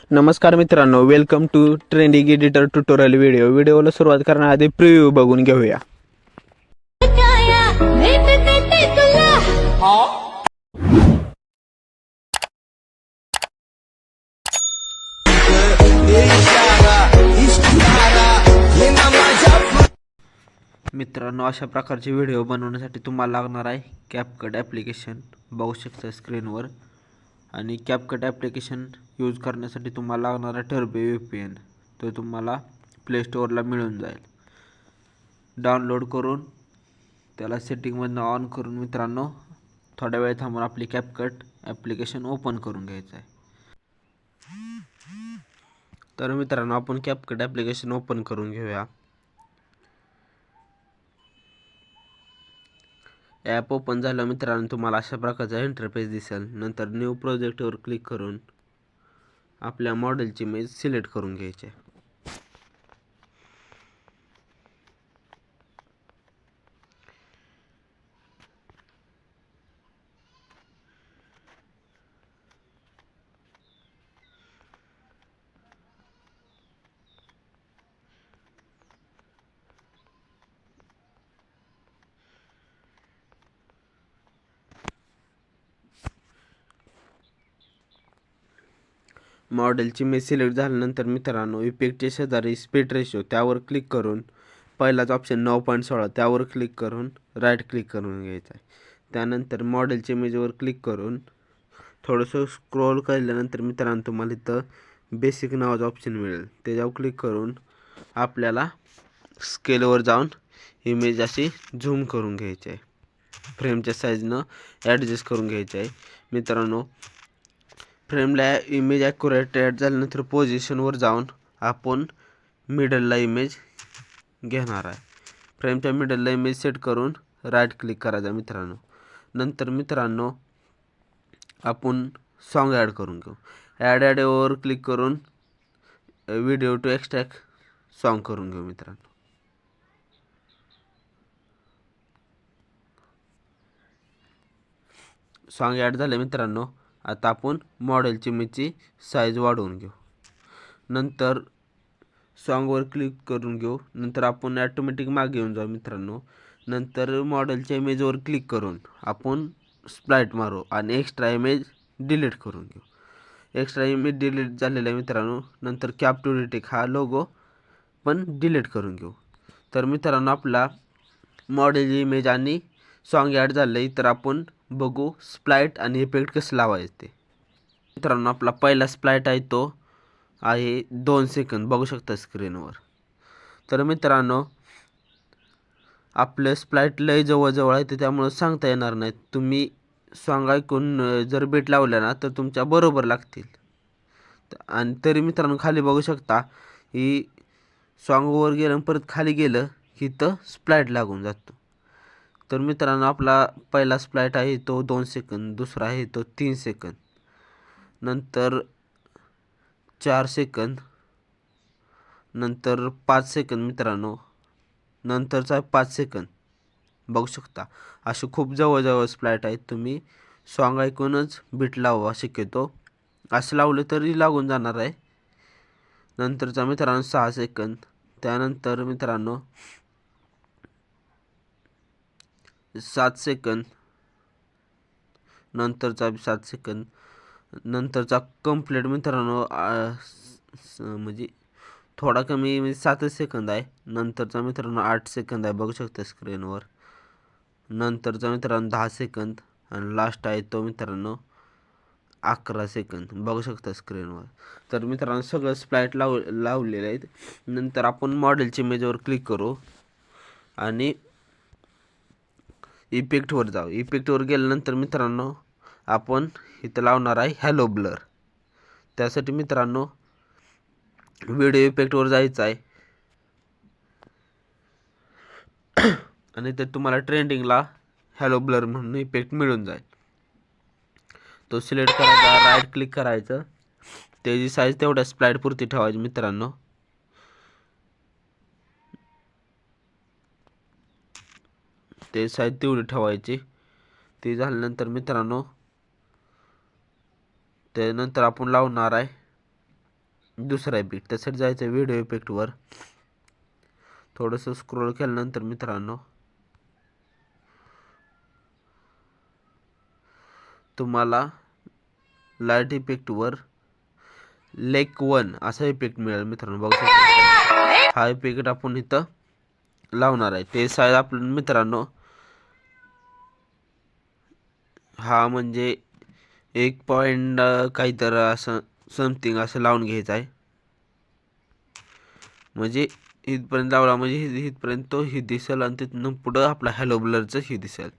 नमस्कार मित्रांनो, welcome to trending editor tutorial व्हिडिओला सुरुवात करण्याआधी प्रिव्ह्यू बघून घेऊया. मित्रांनो, अशा प्रकारचे व्हिडिओ बनवण्यासाठी तुम्हाला लागणार आहे कॅपकट ॲप्लिकेशन. बघू शकता स्क्रीनवर. आणि कॅपकट ॲप्लिकेशन यूज करण्यासाठी तुम्हाला लागणार आहे टर्बो VPN. तो तुम्हाला प्ले स्टोअरला मिळून जाईल. डाउनलोड करून त्याला सेटिंगमधनं ऑन करून मित्रांनो थोड्या वेळ थांबून आपली कॅपकट ॲप्लिकेशन ओपन करून घ्यायचं आहे. तर मित्रांनो, आपण कॅपकट ॲप्लिकेशन ओपन करून घेऊया. ॲप ओपन झालं मित्रांनो, तुम्हाला अशा प्रकारचा इंटरफेस दिसेल. नंतर न्यू प्रोजेक्टवर क्लिक करून आपल्या मॉडेलची इमेज सिलेक्ट करून घ्यायची. मॉडेलची इमेज सिलेक्ट झाल्यानंतर मित्रांनो, इफेक्टच्या शेजारी स्पीड रेशो त्यावर क्लिक करून पहिलाच ऑप्शन 9.16 त्यावर क्लिक करून राईट क्लिक करून घ्यायचा आहे. त्यानंतर मॉडेलच्या इमेजवर क्लिक करून थोडंसं स्क्रोल केल्यानंतर मित्रांनो तुम्हाला इथं बेसिक नावाचं ऑप्शन मिळेल. त्याच्यावर क्लिक करून आपल्याला स्केलवर जाऊन इमेज अशी झूम करून घ्यायची आहे. फ्रेमच्या साईजनं ॲडजस्ट करून घ्यायची आहे. मित्रांनो, फ्रेमला इमेज ॲक्युरेट ॲड झाल्यानंतर पोझिशनवर जाऊन आपण मिडलला इमेज घेणार आहे. फ्रेमच्या मिडलला इमेज सेट करून राईट क्लिक करायचा मित्रांनो. नंतर मित्रांनो आपण सॉन्ग ॲड करून घेऊ. ॲडवर क्लिक करून व्हिडिओ टू एक्स्ट्रॅक्ट सॉन्ग करून घेऊ मित्रांनो. सॉन्ग ॲड झाले मित्रांनो. आता आपण मॉडेलची इमेजची साईज वाढवून घेऊ. नंतर सॉन्गवर क्लिक करून घेऊ. नंतर आपण ॲटोमॅटिक मागे येऊन जाऊ मित्रांनो. नंतर मॉडेलच्या इमेजवर क्लिक करून आपण स्प्लाइट मारू आणि एक्स्ट्रा इमेज डिलीट करून घेऊ. एक्स्ट्रा इमेज डिलीट झालेला आहे मित्रांनो. नंतर कॅप टू डिटेक हा लोगो पण डिलीट करून घेऊ. तर मित्रांनो, आपला मॉडेल इमेज आणि सॉन्ग ॲड झालं आहे. तर आपण बघू स्प्लाइट आणि इफेक्ट कसं लावायचं ते. मित्रांनो, आपला पहिला स्प्लाइट आहे तो आहे 2 सेकंद. बघू शकता स्क्रीनवर. तर मित्रांनो, आपलं स्प्लाइट लय जवळजवळ आहे, तर त्यामुळं सांगता येणार नाही. तुम्ही सॉन्ग ऐकून जर बीट लावल्या ना तर तुमच्या बरोबर लागतील. आणि तरी मित्रांनो खाली बघू शकता ही सॉन्गवर गेलं परत खाली गेलं की तर स्प्लाइट लागून जातो. तर मित्रांनो, आपला पहिला स्प्लाइट आहे तो 2 सेकंद, दुसरा आहे तो 3 सेकंद, नंतर 4 सेकंद, नंतर 5 सेकंद मित्रांनो, नंतरचा 5 सेकंद. बघू शकता असे खूप जवळजवळ स्प्लाइट आहेत. तुम्ही सॉन्ग ऐकूनच बीट लावा शक्यतो. असं लावलं तरी लागून जाणार आहे. नंतरचा मित्रांनो 6 सेकंद, त्यानंतर मित्रांनो 7 सेकंद, नंतरचा 7 सेकंद, नंतरचा कंप्लीट मित्रांनो म्हणजे थोडा कमी म्हणजे 7 सेकंद आहे. नंतरचा मित्रांनो 8 सेकंद आहे. बघू शकता स्क्रीनवर. नंतरचा मित्रांनो 10 सेकंद आणि लास्ट आहे तो मित्रांनो 11 सेकंद. बघू शकता स्क्रीनवर. तर मित्रांनो सगळं स्प्लाइट लावलेले आहेत. नंतर आपण मॉडेलच्या इमेजवर क्लिक करू आणि इफेक्टवर जाऊ. इफेक्टवर गेल्यानंतर मित्रांनो आपण इथं लावणार आहे हॅलो ब्लर. त्यासाठी मित्रांनो व्हिडिओ इफेक्टवर जायचं आहे आणि ते तुम्हाला ट्रेंडिंगला हॅलो ब्लर म्हणून इफेक्ट मिळून जाईल. तो सिलेक्ट करायचा, राईट क्लिक करायचं, त्याची साईज तेवढ्या स्प्लाइट पुरती ठेवायची मित्रांनो. ते साईज तेवढी ठेवायची. ती झाल्यानंतर मित्रांनो त्यानंतर आपण लावणार आहे दुसरा इफेक्ट. त्यासाठी जायचं व्हिडिओ इफेक्टवर. थोडंसं स्क्रोल केल्यानंतर मित्रांनो तुम्हाला लाईट इफेक्टवर लेक 1 असा इफेक्ट मिळेल मित्रांनो. बघू शकता हा इफेक्ट आपण इथं लावणार आहे. ते साईज आपण मित्रांनो हा म्हणजे 1 पॉईंट काहीतरी असं समथिंग असं लावून घ्यायचं आहे. म्हणजे इथपर्यंत लावला म्हणजे इथपर्यंत तो ही दिसेल आणि तिथून पुढं आपला हॅलो ब्लरचं ही दिसेल.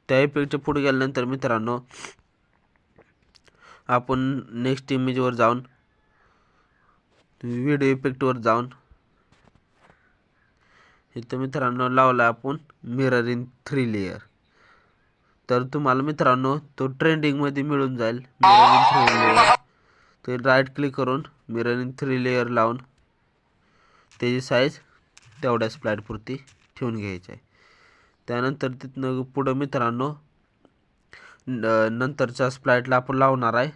त्या इफेक्टच्या पुढे गेल्यानंतर मित्रांनो आपण नेक्स्ट इमेजवर जाऊन व्हिडिओ इफेक्टवर जाऊन इथं मित्रांनो लावला आपण मिरर इन 3 लेयर. तर तुम्हाला मित्रांनो तो ट्रेंडिंगमध्ये मिळून जाईल मिरर इन 3 लेयर. ते राईट क्लिक करून मिरर इन 3 लेयर लावून त्याची साईज तेवढ्या स्प्लाईटपुरती ठेवून घ्यायची आहे. त्यानंतर तिथनं पुढं मित्रांनो नंतरच्या स्प्लाईटला आपण लावणार आहे.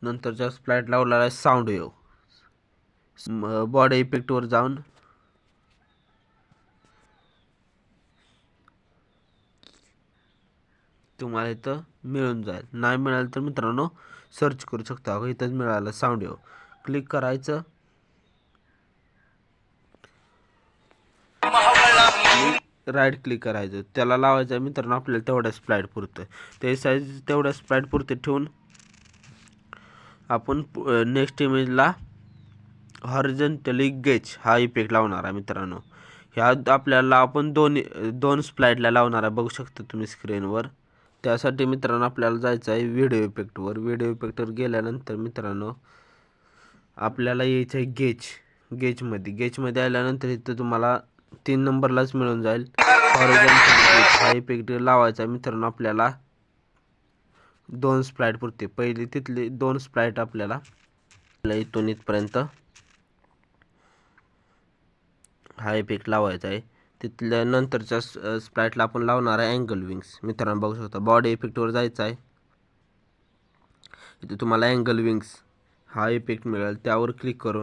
नंतरच्या स्प्लाईट लावणार आहे साऊंड वेव्ह. बॉडी इफेक्टवर जाऊन तुम्हाला इथं मिळून जाईल. नाही मिळालं तर मित्रांनो सर्च करू शकता. इथंच मिळालं साऊंड वेव्ह. क्लिक करायचं राईट क्लिक करायचं. त्याला लावायचं आहे मित्रांनो आपल्याला तेवढ्या स्प्लाईट पुरतं. ते साईज तेवढ्या स्प्लाईट पुरते ठेवून आपण नेक्स्ट इमेजला हॉरिझॉन्टली गेज हा इफेक्ट लावणार आहे मित्रांनो. ह्या आपल्याला आपण दोन स्प्लाईटला लावणार आहे. बघू शकता तुम्ही स्क्रीनवर. त्यासाठी मित्रांनो आपल्याला जायचं आहे व्हिडिओ इफेक्टवर. व्हिडिओ इफेक्टवर गेल्यानंतर मित्रांनो आपल्याला यायचं आहे गेजमध्ये आल्यानंतर इथं तुम्हाला 3 नंबरलाच मिळून जाईल हा इफेक्ट लावायचा आहे मित्रांनो आपल्याला 2 स्प्लाईट पुरते. पहिली तिथली 2 स्प्लाईट आपल्याला इथून इथपर्यंत हा इफेक्ट लावायचा आहे. तिथल्या नंतरच्या स्प्लाईटला आपण लावणार आहे अँगल विंग्स. मित्रांनो बघू शकता बॉडी इफेक्टवर जायचं आहे. इथे तुम्हाला अँगल विंग्स हा इफेक्ट मिळेल. त्यावर क्लिक करून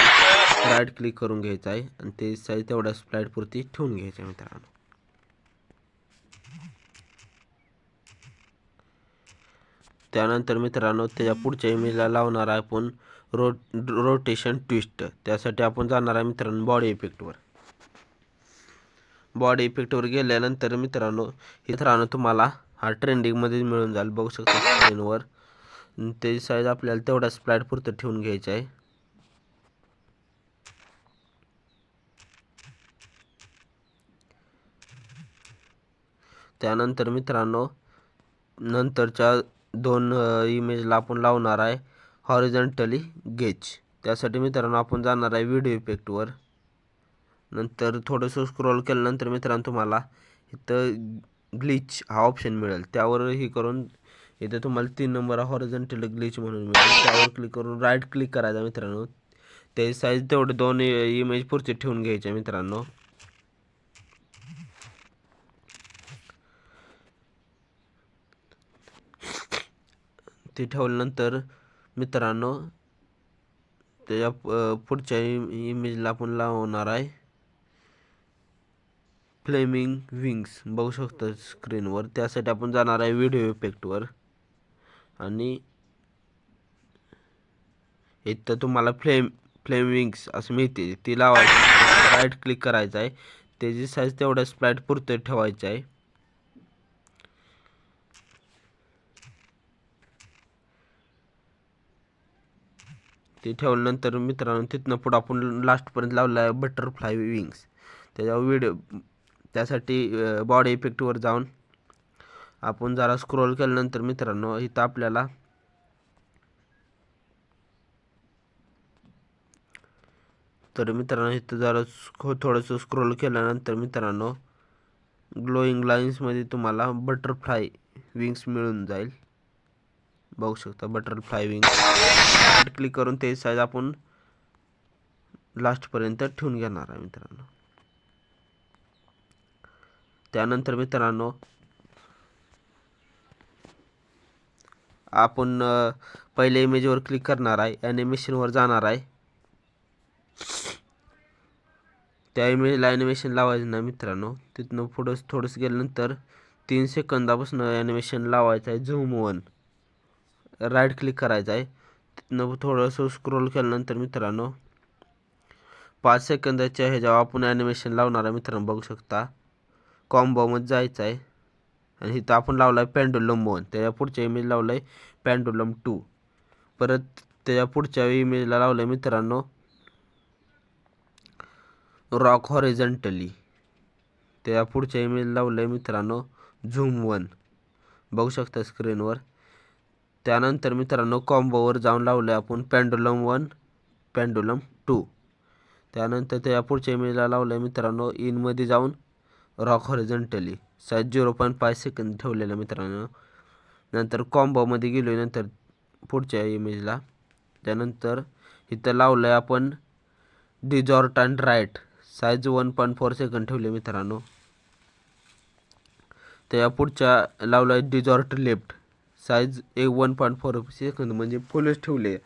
राईट क्लिक करून घ्यायचं आहे आणि ते साईज तेवढ्या स्प्लाईट पुरती ठेवून घ्यायचं आहे मित्रांनो. त्यानंतर मित्रांनो त्याच्या पुढच्या इमेजला लावणार आहे आपण रोटेशन ट्विस्ट. त्यासाठी आपण जाणार आहे मित्रांनो बॉडी इफेक्टवर. बॉडी इफेक्टवर गेल्यानंतर मित्रांनो तुम्हाला हा ट्रेंडिंगमध्ये मिळून जाईल. बघू शकता स्क्रीनवर. त्याची साईज आपल्याला तेवढ्या स्प्लाईट पुरतं ठेवून घ्यायची आहे. त्यानंतर मित्रांनो नंतरच्या 2 इमेजला आपण लावणार आहे हॉरिझॉन्टली गेज. त्यासाठी मित्रांनो आपण जाणार आहे व्हिडिओ इफेक्टवर. नंतर थोडंसं स्क्रोल केल्यानंतर मित्रांनो तुम्हाला इथं ग्लिच हा ऑप्शन मिळेल. त्यावर हे करून इथं तुम्हाला 3 नंबर हॉरिझॉन्टल ग्लिच म्हणून मिळेल. त्यावर क्लिक करून राईट क्लिक करायचा मित्रांनो. ते साईज तेवढे 2 इमेज पुरते ठेवून घ्यायचे मित्रांनो. ते ठेवल्यानंतर मित्रांनो त्याच्या पुढच्या इमेजला आपण लावणार आहे फ्लेमिंग विंग्स. बघू शकता स्क्रीनवर. त्यासाठी आपण जाणार आहे व्हिडिओ इफेक्टवर आणि इथं तुम्हाला फ्लेम विंग्स असं मिळते. ती लावायची राईट क्लिक करायचं आहे. त्याची साईज तेवढ्या स्प्लाईट पुरते ठेवायची आहे. ते ठेवल्यानंतर मित्रांनो तिथनं पुढं आपण लास्टपर्यंत लावलं आहे बटरफ्लाय विंग्स. त्यासाठी बॉडी इफेक्टवर जाऊन आपण जरा स्क्रोल केल्यानंतर मित्रांनो इथं आपल्याला इथं जरा थोडंसं स्क्रोल केल्यानंतर मित्रांनो ग्लोईंग लाईन्समध्ये तुम्हाला बटरफ्लाय विंग्स मिळून जाईल. बघू शकता बटरफ्लाय विंग्स. क्लिक करून ते साईज आपण लास्टपर्यंत ठेवून घेणार आहे मित्रांनो. त्यानंतर मित्रांनो आपण पहिल्या इमेजवर क्लिक करणार आहे, ॲनिमेशनवर जाणार आहे. त्या इमेजला ॲनिमेशन लावायचं ना मित्रांनो. तिथनं पुढं थोडंसं गेल्यानंतर 3 सेकंदापासून ॲनिमेशन लावायचं आहे. झूम 1 राईट क्लिक करायचं आहे. तिथनं थोडंसं स्क्रोल केल्यानंतर मित्रांनो 5 सेकंदाच्या ह्याच्यावर आपण ॲनिमेशन लावणार आहे मित्रांनो. बघू शकता कॉम्बोमध्ये जायचं आहे आणि इथं आपण लावला आहे पेंडुलम 1. त्याच्या पुढच्या इमेज लावलं आहे पेंडुलम 2. परत त्याच्या पुढच्या इमेजला लावलं आहे मित्रांनो रॉक हॉरिझॉन्टली. त्या पुढच्या इमेज लावलं आहे मित्रांनो झूम 1. बघू शकता स्क्रीनवर. त्यानंतर मित्रांनो कॉम्बोवर जाऊन लावलं आहे आपण पेंडुलम 1 पेंडुलम 2. त्यानंतर त्या पुढच्या इमेजला लावलं आहे मित्रांनो इनमध्ये जाऊन रॉक हॉरिझॉन्टली साईज 0.5 सेकंद ठेवलेलं मित्रांनो. नंतर कॉम्बोमध्ये गेलो आहे नंतर पुढच्या इमेजला. त्यानंतर इथं लावलं आहे आपण डिजॉर्ट अँड राईट साईज 1.4 सेकंद ठेवले मित्रांनो. त्या पुढच्या लावलं आहे डिजॉर्ट लेफ्ट साईज 1.4 सेकंद म्हणजे फुलच ठेवले.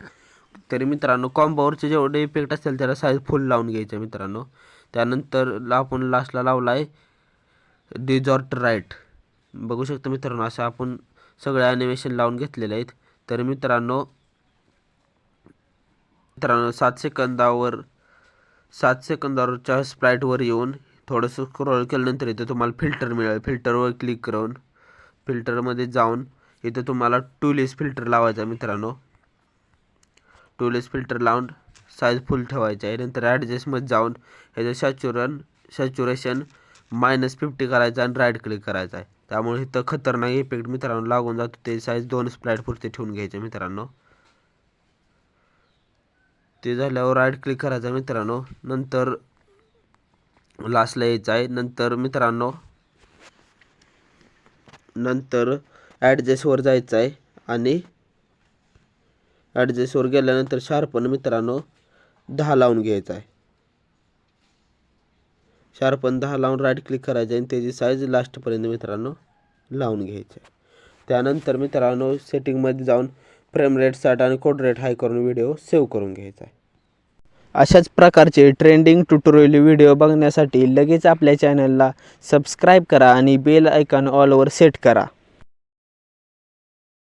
तरी मित्रांनो कॉम्बोवरचे जेवढे इफेक्ट असतील त्याला साईज फुल लावून घ्यायचं मित्रांनो. त्यानंतर आपण लास्टला लावला आहे डिजॉर्ट राईट. बघू शकता मित्रांनो असं आपण सगळे ॲनिमेशन लावून घेतलेले आहेत. तर मित्रांनो 7 सेकंदावरच्या स्प्राईटवर येऊन थोडंसं स्क्रोल केल्यानंतर इथं तुम्हाला फिल्टर मिळेल. फिल्टरवर क्लिक करून फिल्टरमध्ये जाऊन इथं तुम्हाला टूलेस फिल्टर लावायचा मित्रांनो. टूलेस फिल्टर लावून साईज फुल ठेवायचं आहे. नंतर ॲडजस्टमध्ये जाऊन ह्याचं सॅच्युरेशन -50 करायचं आणि राईट क्लिक करायचं आहे. त्यामुळे इथं खतरनाक इफेक्ट मित्रांनो लागून जातो. ते साईज 2 स्प्राईट पुरते ठेवून घ्यायचे मित्रांनो. ते झाल्यावर राईट क्लिक करायचं मित्रांनो. नंतर लास्टला यायचं आहे. नंतर मित्रांनो ॲडजस्टवर जायचं आहे आणि ॲडजस्टवर गेल्यानंतर शार्पन मित्रांनो 10 लावून घ्यायचा आहे. शार्पन 10 लावून राईट क्लिक करायचं आणि त्याची साईज लास्टपर्यंत मित्रांनो लावून घ्यायची आहे. त्यानंतर मित्रांनो सेटिंगमध्ये जाऊन फ्रेम रेट 60 आणि कोड रेट हाय करून व्हिडिओ सेव्ह करून घ्यायचा आहे. अशाच प्रकारचे ट्रेंडिंग ट्युटोरियल व्हिडिओ बघण्यासाठी लगेच आपल्या चॅनलला सबस्क्राईब करा आणि बेल आयकॉन ऑलवर सेट करा.